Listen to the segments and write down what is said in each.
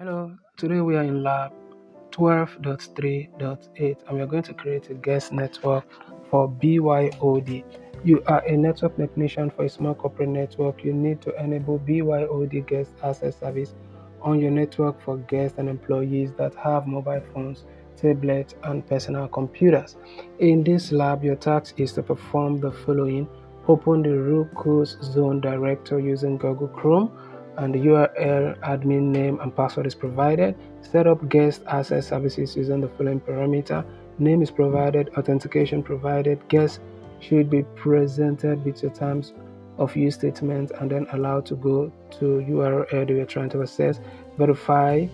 Hello, today we are in lab 12.3.8 and we are going to create a guest network for BYOD. You are a network technician for a small corporate network. You need to enable BYOD guest access service on your network for guests and employees that have mobile phones, tablets, and personal computers. In this lab, your task is to perform the following. Open the root cause zone directory using Google Chrome, and the URL, admin name, and password is provided. Set up guest access services using the following parameter. Name is provided, authentication provided, guest should be presented with your terms of use statement and then allowed to go to URL that you're trying to access. Verify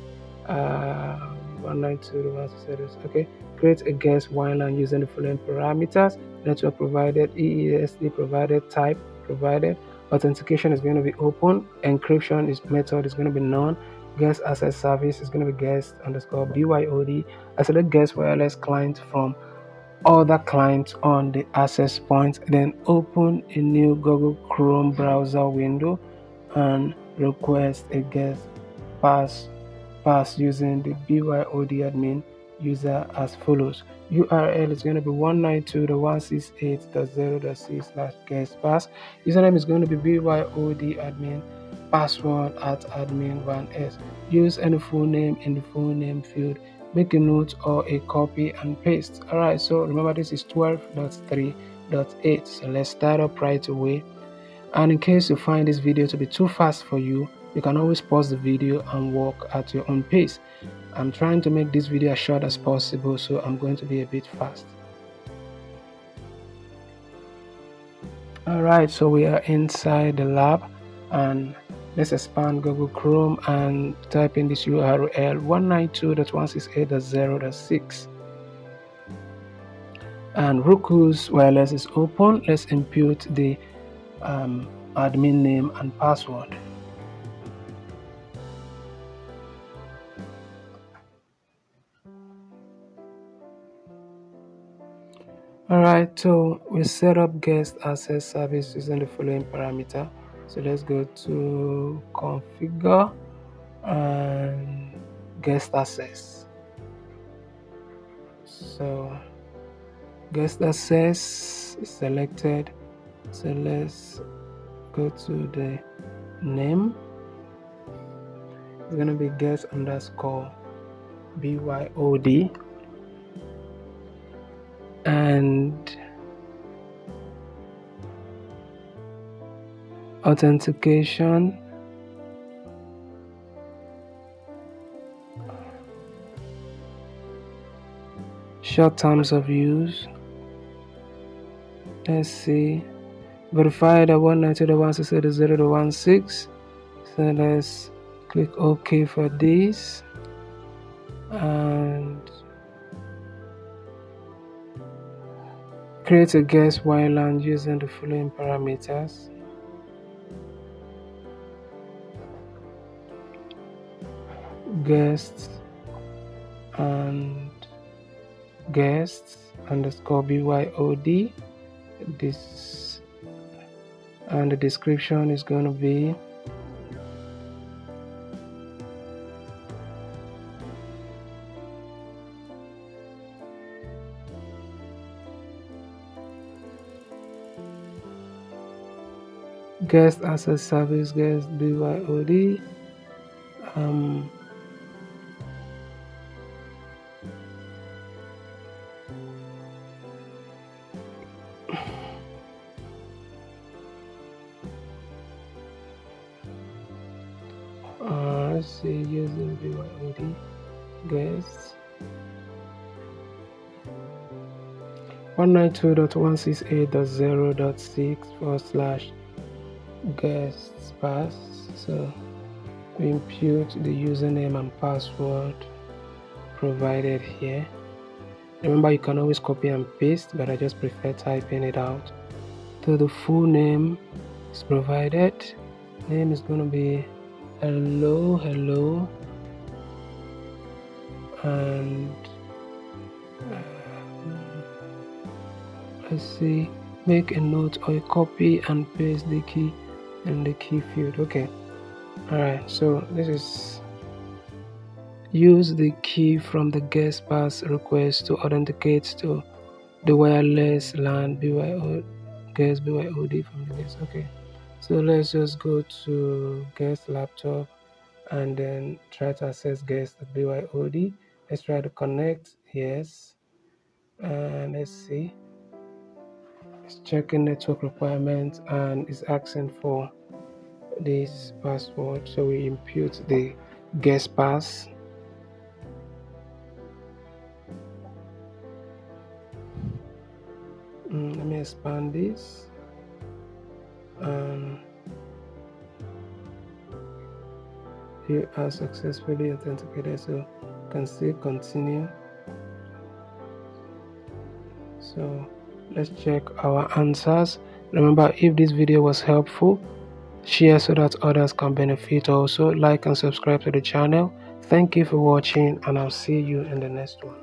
192.168. Okay. Create a guest WLAN using the following parameters. Network provided, EESD provided, type provided. Authentication is going to be open. Encryption method is going to be none. Guest access service is going to be guest underscore BYOD. I select guest wireless client from other clients on the access point. Then open a new Google Chrome browser window and request a guest pass using the BYOD admin user as follows. URL is going to be 192.168.0.6/guest pass. Username is going to be BYOD admin. Password at admin1s. Use any full name in the full name field. Make a note or a copy and paste. Alright, so remember this is 12.3.8. So let's start up right away. And in case you find this video to be too fast for you, you can always pause the video and walk at your own pace. I'm trying to make this video as short as possible, so I'm going to be a bit fast. Alright, so we are inside the lab and let's expand Google Chrome and type in this URL 192.168.0.6. And Roku's wireless is open. Let's input the admin name and password. Alright, so we set up guest access service using the following parameter. So let's go to configure and guest access. So guest access is selected. So let's go to the name. It's going to be guest underscore BYOD. And authentication, short terms of use. Let's see, verified at 192.168.0.16. So let's click OK for this and create a guest WLAN using the following parameters. Guests and guests underscore BYOD. This and the description is going to be guest access service guest BYOD. Let's see, using BYOD guests 192.168.0.6/guests pass. So we impute the username and password provided here. Remember, you can always copy and paste, but I just prefer typing it out. So the full name is provided. Name is going to be hello and let's see, make a note or a copy and paste the key in the key field. Okay, all right, so this is Use the key from the guest pass request to authenticate to the wireless LAN BYOD from the guest. Okay, so let's just go to guest laptop and then try to access guest BYOD. Let's try to connect. Yes, and let's see. It's checking network requirements and is asking for this password, so we input the guest pass. Let me expand this. You are successfully authenticated, so you can still continue. So let's check our answers. Remember, if this video was helpful, share so that others can benefit. Also like and subscribe to the channel. Thank you for watching, and I'll see you in the next one.